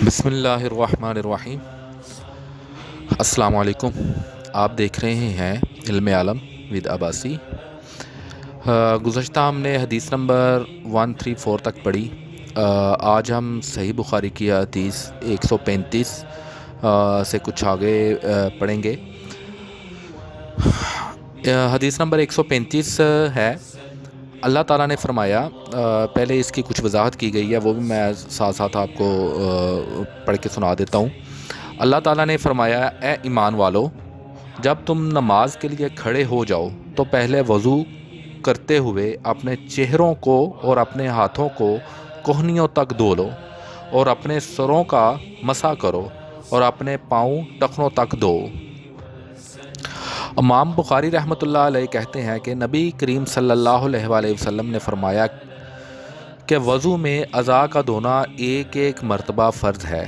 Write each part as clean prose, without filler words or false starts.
بسم اللہ الرحمن الرحیم۔ السلام علیکم۔ آپ دیکھ رہے ہیں علم عالم ود عباسی۔ گزشتہ ہم نے حدیث نمبر 134 تک پڑھی۔ آج ہم صحیح بخاری کی حدیث 135 سے کچھ آگے پڑھیں گے۔ حدیث نمبر 135 ہے، اللہ تعالیٰ نے فرمایا، پہلے اس کی کچھ وضاحت کی گئی ہے، وہ بھی میں ساتھ ساتھ آپ کو پڑھ کے سنا دیتا ہوں۔ اللہ تعالیٰ نے فرمایا، اے ایمان والو، جب تم نماز کے لیے کھڑے ہو جاؤ تو پہلے وضو کرتے ہوئے اپنے چہروں کو اور اپنے ہاتھوں کو کوہنیوں تک دھو لو، اور اپنے سروں کا مسح کرو اور اپنے پاؤں ٹخنوں تک دھو۔ امام بخاری رحمۃ اللہ علیہ کہتے ہیں کہ نبی کریم صلی اللہ علیہ وآلہ وسلم نے فرمایا کہ وضو میں اعضاء کا دھونا ایک ایک مرتبہ فرض ہے،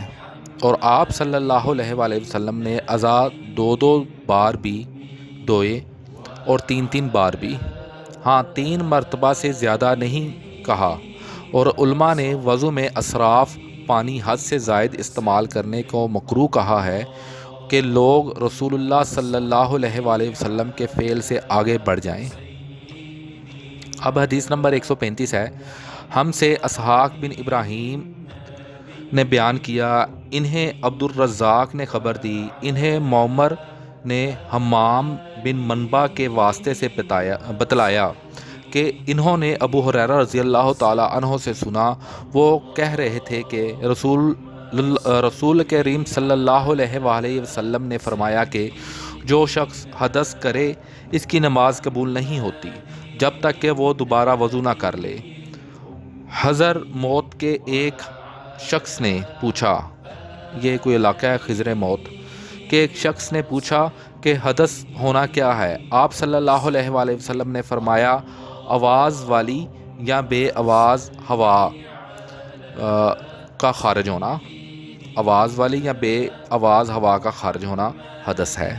اور آپ صلی اللہ علیہ وآلہ وسلم نے اعضاء دو دو بار بھی دھوئے اور تین تین بار بھی، ہاں 3 مرتبہ سے زیادہ نہیں کہا۔ اور علماء نے وضو میں اسراف پانی حد سے زائد استعمال کرنے کو مکروہ کہا ہے کہ لوگ رسول اللہ صلی اللہ علیہ وآلہ وسلم کے فعل سے آگے بڑھ جائیں۔ اب حدیث نمبر 135 ہے، ہم سے اسحاق بن ابراہیم نے بیان کیا، انہیں عبد الرزاق نے خبر دی، انہیں معمر نے حمام بن منبع کے واسطے سے بتلایا کہ انہوں نے ابو ہریرہ رضی اللہ تعالی عنہ سے سنا، وہ کہہ رہے تھے کہ رسول کریم صلی اللہ علیہ وآلہ وسلم نے فرمایا کہ جو شخص حدث کرے اس کی نماز قبول نہیں ہوتی جب تک کہ وہ دوبارہ وضو نہ کر لے۔ حضر موت کے ایک شخص نے پوچھا، یہ کوئی علاقہ ہے خضر موت، کہ ایک شخص نے پوچھا کہ حدث ہونا کیا ہے؟ آپ صلی اللہ علیہ وآلہ وسلم نے فرمایا، آواز والی یا بے آواز ہوا کا خارج ہونا، آواز والی یا بے آواز ہوا کا خارج ہونا حدث ہے۔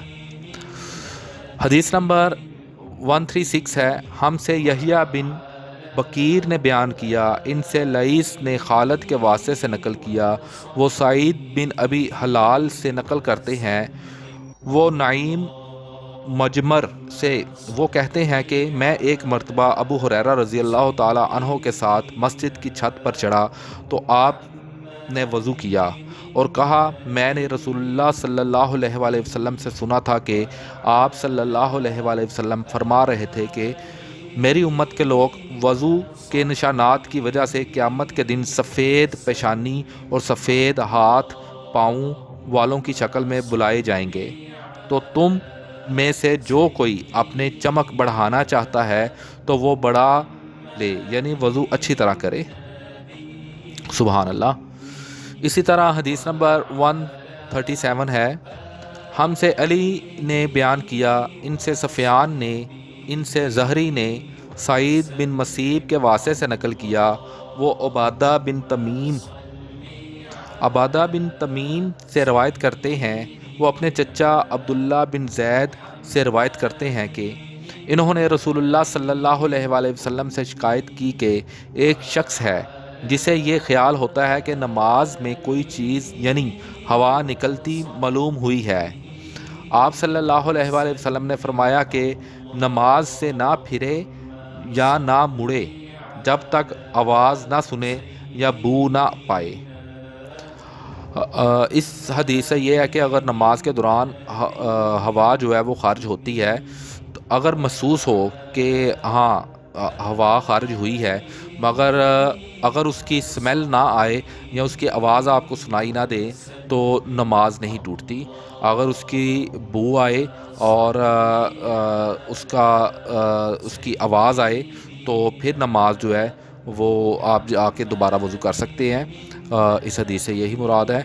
حدیث نمبر 136 ہے، ہم سے یحییٰ بن بکیر نے بیان کیا، ان سے لئیث نے خالد کے واسطے سے نقل کیا، وہ سعید بن ابی حلال سے نقل کرتے ہیں، وہ نعیم مجمر سے، وہ کہتے ہیں کہ میں ایک مرتبہ ابو ہریرہ رضی اللہ تعالی عنہ کے ساتھ مسجد کی چھت پر چڑھا تو آپ نے وضو کیا اور کہا، میں نے رسول اللہ صلی اللہ علیہ وآلہ وسلم سے سنا تھا کہ آپ صلی اللہ علیہ وآلہ وسلم فرما رہے تھے کہ میری امت کے لوگ وضو کے نشانات کی وجہ سے قیامت کے دن سفید پیشانی اور سفید ہاتھ پاؤں والوں کی شکل میں بلائے جائیں گے، تو تم میں سے جو کوئی اپنے چمک بڑھانا چاہتا ہے تو وہ بڑھا لے، یعنی وضو اچھی طرح کرے۔ سبحان اللہ۔ اسی طرح حدیث نمبر 137 ہے، ہم سے علی نے بیان کیا، ان سے سفیان نے، ان سے زہری نے سعید بن مسیب کے واسطے سے نقل کیا، وہ عبادہ بن تمیم سے روایت کرتے ہیں، وہ اپنے چچا عبداللہ بن زید سے روایت کرتے ہیں کہ انہوں نے رسول اللہ صلی اللہ علیہ وآلہ وسلم سے شکایت کی کہ ایک شخص ہے جسے یہ خیال ہوتا ہے کہ نماز میں کوئی چیز یعنی ہوا نکلتی معلوم ہوئی ہے۔ آپ صلی اللہ علیہ وآلہ وسلم نے فرمایا کہ نماز سے نہ پھرے یا نہ مڑے جب تک آواز نہ سنے یا بو نہ پائے۔ اس حدیث سے یہ ہے کہ اگر نماز کے دوران ہوا جو ہے وہ خارج ہوتی ہے، تو اگر محسوس ہو کہ ہاں ہوا خارج ہوئی ہے، مگر اگر اس کی سمیل نہ آئے یا اس کی آواز آپ کو سنائی نہ دے تو نماز نہیں ٹوٹتی۔ اگر اس کی بو آئے اور اس کی آواز آئے تو پھر نماز جو ہے وہ آپ جا کے دوبارہ وضو کر سکتے ہیں۔ اس حدیث سے یہی مراد ہے۔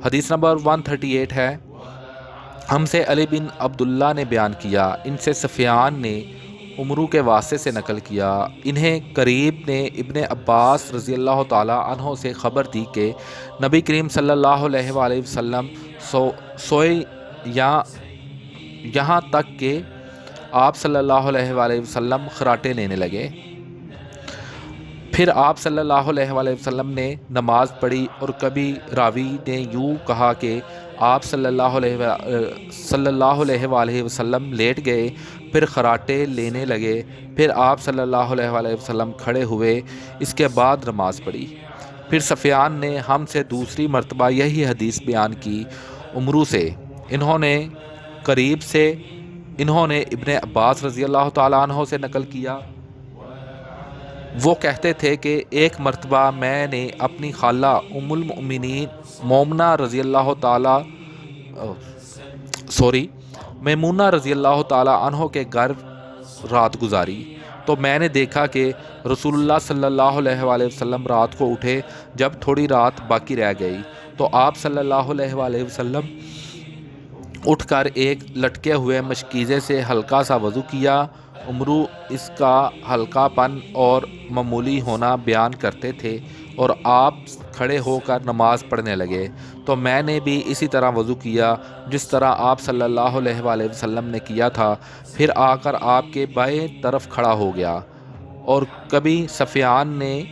حدیث نمبر 138 ہے، ہم سے علی بن عبداللہ نے بیان کیا، ان سے سفیان نے عمرو کے واسطے سے نقل کیا، انہیں قریب نے ابن عباس رضی اللہ تعالی عنہ سے خبر دی کہ نبی کریم صلی اللہ علیہ وآلہ وسلم سوئے یہاں تک کہ آپ صلی اللہ علیہ وآلہ وسلم خراٹے لینے لگے۔ پھر آپ صلی اللہ علیہ وآلہ وسلم نے نماز پڑھی اور کبھی راوی نے یوں کہا کہ آپ صلی اللہ علیہ وآلہ وسلم لیٹ گئے، پھر خراٹے لینے لگے، پھر آپ صلی اللہ علیہ وآلہ وسلم کھڑے ہوئے، اس کے بعد نماز پڑھی۔ پھر سفیان نے ہم سے دوسری مرتبہ یہی حدیث بیان کی عمرو سے۔ انہوں نے ابن عباس رضی اللہ تعالیٰ عنہ سے نقل کیا، وہ کہتے تھے کہ ایک مرتبہ میں نے اپنی خالہ ام المؤمنین میمونہ رضی اللہ تعالیٰ عنہ کے گھر رات گزاری، تو میں نے دیکھا کہ رسول اللہ صلی اللہ علیہ وآلہ وسلم رات کو اٹھے جب تھوڑی رات باقی رہ گئی، تو آپ صلی اللہ علیہ وآلہ وسلم اٹھ کر ایک لٹکے ہوئے مشکیزے سے ہلکا سا وضو کیا۔ عمرو اس کا ہلکا پن اور معمولی ہونا بیان کرتے تھے، اور آپ کھڑے ہو کر نماز پڑھنے لگے، تو میں نے بھی اسی طرح وضو کیا جس طرح آپ صلی اللہ علیہ وآلہ وسلم نے کیا تھا، پھر آ کر آپ کے بائیں طرف کھڑا ہو گیا۔ اور کبھی سفیان نے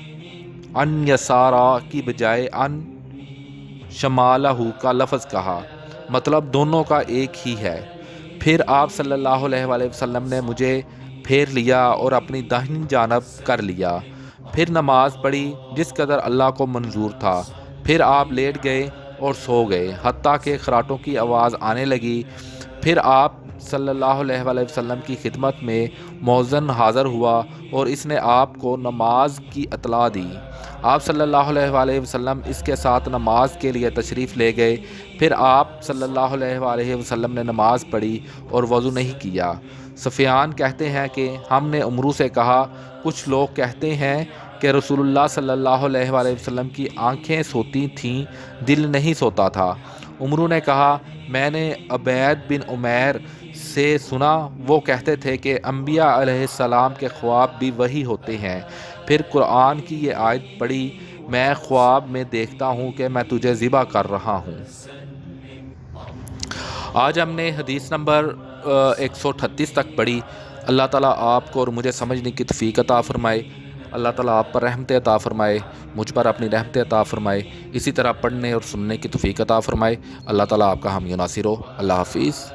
ان یسارا کی بجائے ان شمالہ کا لفظ کہا، مطلب دونوں کا ایک ہی ہے۔ پھر آپ صلی اللہ علیہ وآلہ وسلم نے مجھے پھیر لیا اور اپنی داہنی جانب کر لیا، پھر نماز پڑھی جس قدر اللہ کو منظور تھا، پھر آپ لیٹ گئے اور سو گئے حتیٰ کہ خراٹوں کی آواز آنے لگی۔ پھر آپ صلی اللہ علیہ وآلہ وسلم کی خدمت میں مؤذن حاضر ہوا اور اس نے آپ کو نماز کی اطلاع دی۔ آپ صلی اللہ علیہ وآلہ وسلم اس کے ساتھ نماز کے لیے تشریف لے گئے، پھر آپ صلی اللہ علیہ وآلہ وسلم نے نماز پڑھی اور وضو نہیں کیا۔ سفیان کہتے ہیں کہ ہم نے عمرو سے کہا، کچھ لوگ کہتے ہیں کہ رسول اللہ صلی اللہ علیہ وآلہ وسلم کی آنکھیں سوتی تھیں، دل نہیں سوتا تھا۔ عمرو نے کہا، میں نے عبید بن عمیر سے سنا، وہ کہتے تھے کہ انبیاء علیہ السلام کے خواب بھی وہی ہوتے ہیں۔ پھر قرآن کی یہ آیت پڑھی، میں خواب میں دیکھتا ہوں کہ میں تجھے ذبح کر رہا ہوں۔ آج ہم نے حدیث نمبر 138 تک پڑھی۔ اللہ تعالیٰ آپ کو اور مجھے سمجھنے کی توفیق عطا فرمائے۔ اللہ تعالیٰ آپ پر رحمت عطا فرمائے، مجھ پر اپنی رحمت عطا فرمائے، اسی طرح پڑھنے اور سننے کی توفیق عطا فرمائے۔ اللہ تعالیٰ آپ کا حامی و ناصر ہو۔ اللہ حافظ۔